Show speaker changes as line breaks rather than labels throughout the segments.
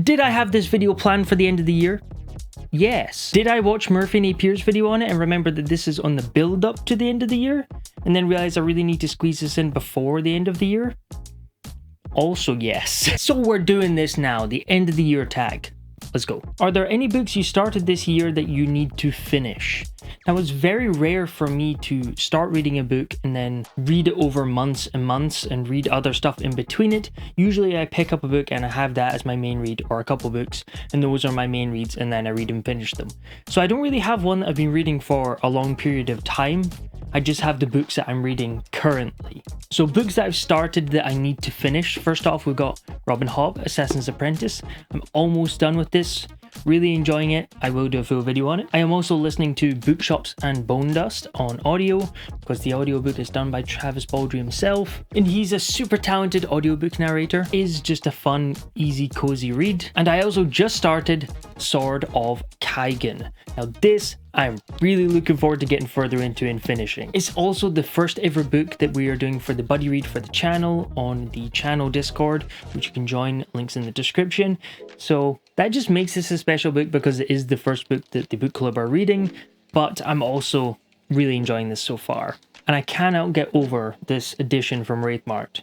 Did I have this video planned for the end of the year? Yes. Did I watch Murphy and Napier's video on it and remember that this is on the build up to the end of the year? And then realize I really need to squeeze this in before the end of the year? Also yes. So we're doing this now, the end of the year tag. Let's go. Are there any books you started this year that you need to finish? Now, it's very rare for me to start reading a book and then read it over months and months and read other stuff in between it. Usually I pick up a book and I have that as my main read, or a couple books, and those are my main reads, and then I read and finish them. So I don't really have one that I've been reading for a long period of time. I just have the books that I'm reading currently. So books that I've started that I need to finish. First off, we've got Robin Hobb, Assassin's Apprentice. I'm almost done with this. Really enjoying it. I will do a full video on it. I am also listening to Bookshops and Bone Dust on audio, because the audiobook is done by Travis Baldry himself, and he's a super talented audiobook narrator. It is just a fun, easy, cozy read. And I also just started Sword of Kaigen. Now this I'm really looking forward to getting further into and finishing. It's also the first ever book that we are doing for the buddy read for the channel on the channel Discord, which you can join, links in the description. So that just makes this a special book because it is the first book that the book club are reading, but I'm also really enjoying this so far. And I cannot get over this edition from Wraithmart.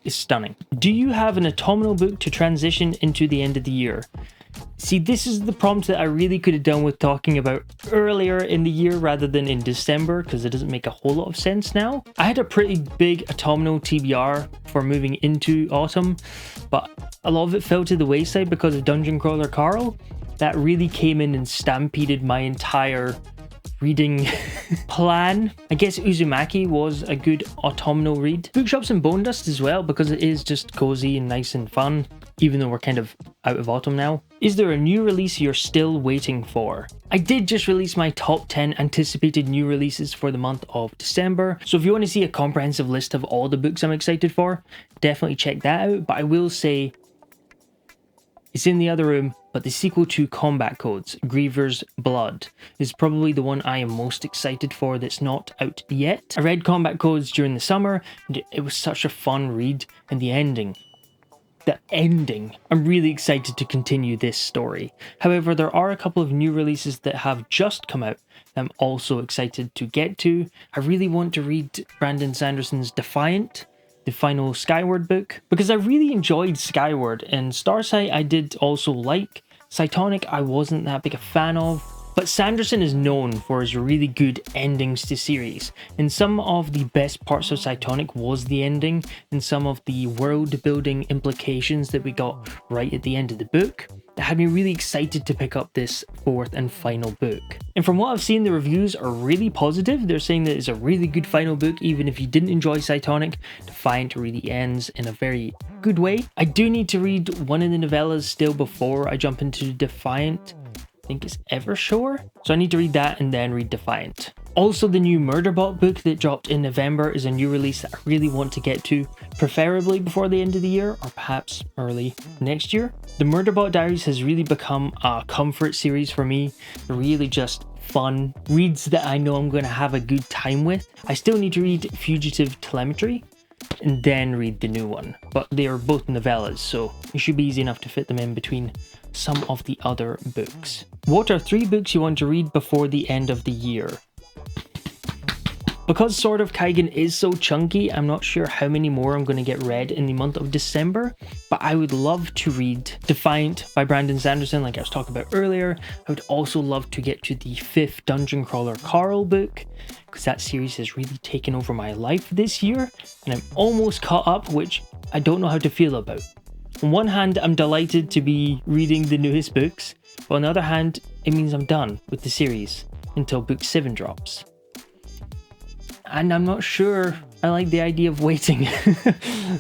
It's stunning. Do you have an autumnal book to transition into the end of the year? See, this is the prompt that I really could have done with talking about earlier in the year rather than in December, because it doesn't make a whole lot of sense now. I had a pretty big autumnal TBR for moving into autumn, but a lot of it fell to the wayside because of Dungeon Crawler Carl. That really came in and stampeded my entire reading plan. I guess Uzumaki was a good autumnal read. Bookshops and Bone Dust as well, because it is just cozy and nice and fun, even though we're kind of out of autumn now. Is there a new release you're still waiting for? I did just release my top 10 anticipated new releases for the month of December, so if you want to see a comprehensive list of all the books I'm excited for, definitely check that out. But I will say, it's in the other room, but the sequel to Combat Codes, Griever's Blood, is probably the one I am most excited for that's not out yet. I read Combat Codes during the summer, and it was such a fun read, and the ending, I'm really excited to continue this story. However, there are a couple of new releases that have just come out that I'm also excited to get to. I really want to read Brandon Sanderson's Defiant, the final Skyward book, because I really enjoyed Skyward, and Starsight I did also like. Cytonic I wasn't that big a fan of, but Sanderson is known for his really good endings to series, and some of the best parts of Cytonic was the ending and some of the world building implications that we got right at the end of the book. That had me really excited to pick up this fourth and final book. And from what I've seen, the reviews are really positive. They're saying that it's a really good final book. Even if you didn't enjoy Cytonic, Defiant really ends in a very good way. I do need to read one of the novellas still before I jump into Defiant. I think it's Evershore. So I need to read that and then read Defiant. Also, the new Murderbot book that dropped in November is a new release that I really want to get to, preferably before the end of the year or perhaps early next year. The Murderbot Diaries has really become a comfort series for me. They're really just fun reads that I know I'm going to have a good time with. I still need to read Fugitive Telemetry and then read the new one, but they are both novellas, so it should be easy enough to fit them in between some of the other books. What are 3 books you want to read before the end of the year? Because Sword of Kaigen is so chunky, I'm not sure how many more I'm going to get read in the month of December, but I would love to read Defiant by Brandon Sanderson, like I was talking about earlier. I would also love to get to the 5th Dungeon Crawler Carl book, because that series has really taken over my life this year, and I'm almost caught up, which I don't know how to feel about. On one hand, I'm delighted to be reading the newest books, but on the other hand, it means I'm done with the series until book 7 drops. And I'm not sure I like the idea of waiting.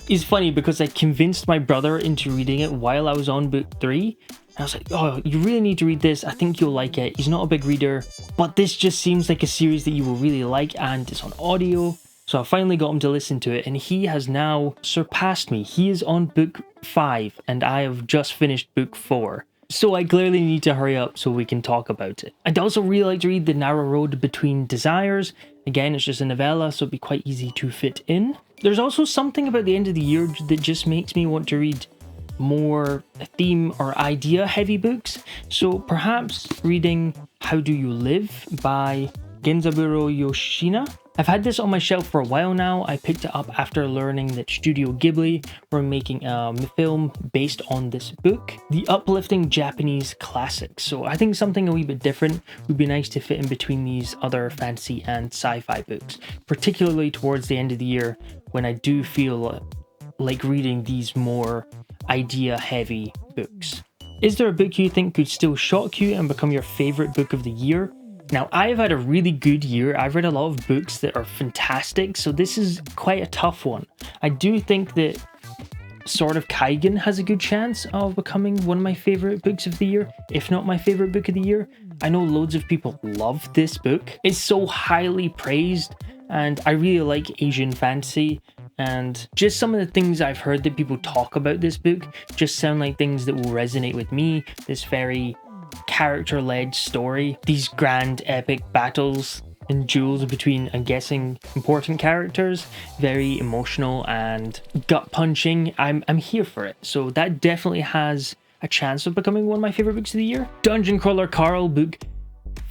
It's funny because I convinced my brother into reading it while I was on book 3. And I was like, oh, you really need to read this. I think you'll like it. He's not a big reader, but this just seems like a series that you will really like, and it's on audio. So I finally got him to listen to it, and he has now surpassed me. He is on book 5, and I have just finished book 4. So I clearly need to hurry up so we can talk about it. I'd also really like to read The Narrow Road Between Desires. Again, it's just a novella, so it'd be quite easy to fit in. There's also something about the end of the year that just makes me want to read more theme or idea heavy books. So perhaps reading How Do You Live by Genzaburo Yoshina. I've had this on my shelf for a while now. I picked it up after learning that Studio Ghibli were making a film based on this book, the uplifting Japanese classic. So I think something a wee bit different would be nice to fit in between these other fantasy and sci-fi books, particularly towards the end of the year when I do feel like reading these more idea-heavy books. Is there a book you think could still shock you and become your favorite book of the year? Now, I've had a really good year. I've read a lot of books that are fantastic, so this is quite a tough one. I do think that Sword of Kaigen has a good chance of becoming one of my favorite books of the year, if not my favorite book of the year. I know loads of people love this book. It's so highly praised, and I really like Asian fantasy, and just some of the things I've heard that people talk about this book just sound like things that will resonate with me. This very character-led story, these grand epic battles and duels between, I'm guessing, important characters, very emotional and gut-punching. I'm here for it, so that definitely has a chance of becoming one of my favorite books of the year. Dungeon Crawler Carl, book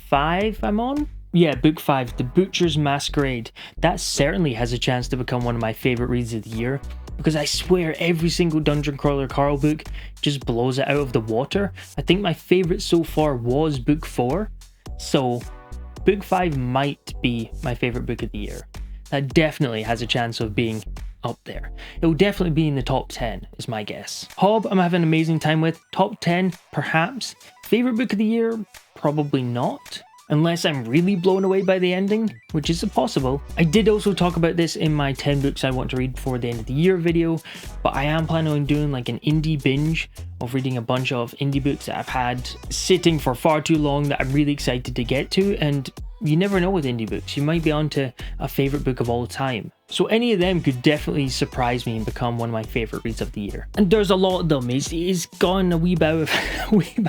5 I'm on? Yeah, book 5, The Butcher's Masquerade. That certainly has a chance to become one of my favorite reads of the year, because I swear every single Dungeon Crawler Carl book just blows it out of the water. I think my favourite so far was book 4, so book 5 might be my favourite book of the year. That definitely has a chance of being up there. It will definitely be in the top 10 is my guess. Hob, I'm having an amazing time with. Top 10, perhaps. Favourite book of the year? Probably not. Unless I'm really blown away by the ending, which is possible. I did also talk about this in my 10 books I want to read before the end of the year video, but I am planning on doing like an indie binge of reading a bunch of indie books that I've had sitting for far too long that I'm really excited to get to, and you never know with indie books, you might be onto a favourite book of all time. So any of them could definitely surprise me and become one of my favourite reads of the year. And there's a lot of them, it's gone a wee bit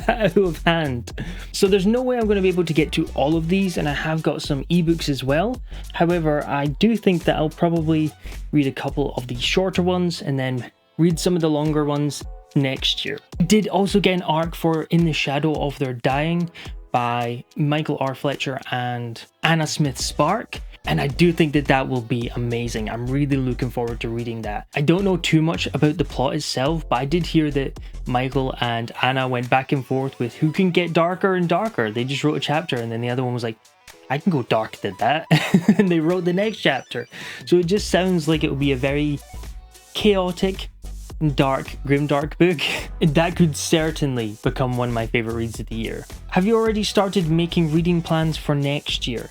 out of hand. So there's no way I'm going to be able to get to all of these, and I have got some ebooks as well. However, I do think that I'll probably read a couple of the shorter ones and then read some of the longer ones next year. I did also get an arc for In the Shadow of Their Dying by Michael R. Fletcher and Anna Smith Spark, and I do think that that will be amazing. I'm really looking forward to reading that. I don't know too much about the plot itself, but I did hear that Michael and Anna went back and forth with who can get darker and darker. They just wrote a chapter and then the other one was like, I can go darker than that. And they wrote the next chapter. So it just sounds like it will be a very chaotic, dark, grimdark book. That could certainly become one of my favorite reads of the year. Have you already started making reading plans for next year?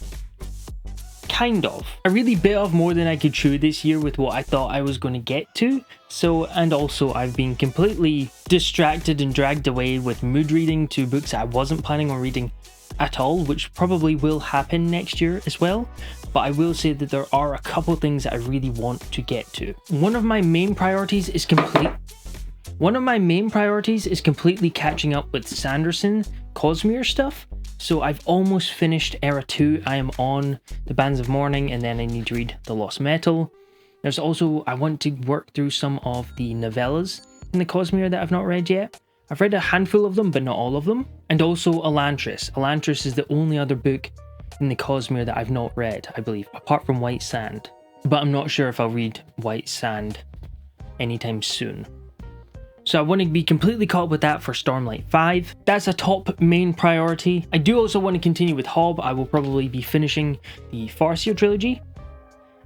Kind of. I really bit off more than I could chew this year with what I thought I was going to get to. So, and also I've been completely distracted and dragged away with mood reading to books I wasn't planning on reading at all, which probably will happen next year as well. But I will say that there are a couple things that I really want to get to. One of my main priorities is completely catching up with Sanderson Cosmere stuff. So I've almost finished Era 2. I am on The Bands of Mourning, and then I need to read The Lost Metal. There's also, I want to work through some of the novellas in the Cosmere that I've not read yet. I've read a handful of them, but not all of them. And also Elantris. Elantris is the only other book in the Cosmere that I've not read, I believe, apart from White Sand. But I'm not sure if I'll read White Sand anytime soon. So I want to be completely caught up with that for Stormlight 5. That's a top main priority. I do also want to continue with Hob. I will probably be finishing the Farseer trilogy,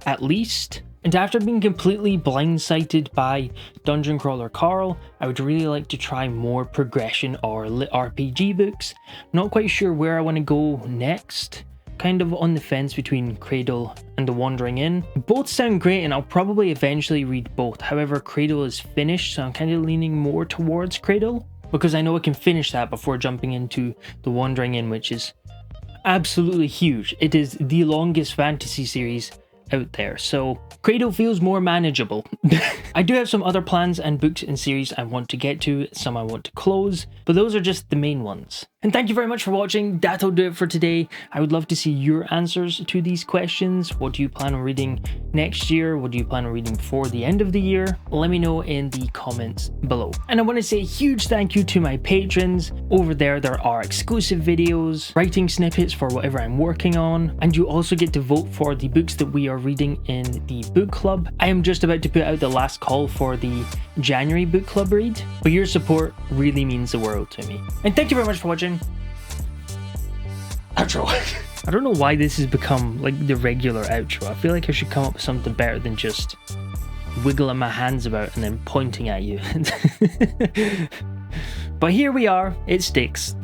at least. And after being completely blindsided by Dungeon Crawler Carl, I would really like to try more progression or lit RPG books. Not quite sure where I want to go next. Kind of on the fence between Cradle and The Wandering Inn. Both sound great and I'll probably eventually read both. However, Cradle is finished, so I'm kind of leaning more towards Cradle, because I know I can finish that before jumping into The Wandering Inn, which is absolutely huge. It is the longest fantasy series out there, so Cradle feels more manageable. I do have some other plans and books and series I want to get to, some I want to close, but those are just the main ones. And thank you very much for watching. That'll do it for today. I would love to see your answers to these questions. What do you plan on reading next year? What do you plan on reading before the end of the year? Let me know in the comments below. And I want to say a huge thank you to my patrons. Over there are exclusive videos, writing snippets for whatever I'm working on, and you also get to vote for the books that we are reading in the book club. I am just about to put out the last call for the January book club read, but your support really means the world to me. And thank you very much for watching. Outro. I don't know why this has become like the regular outro. I feel like I should come up with something better than just wiggling my hands about and then pointing at you. But here we are, it sticks.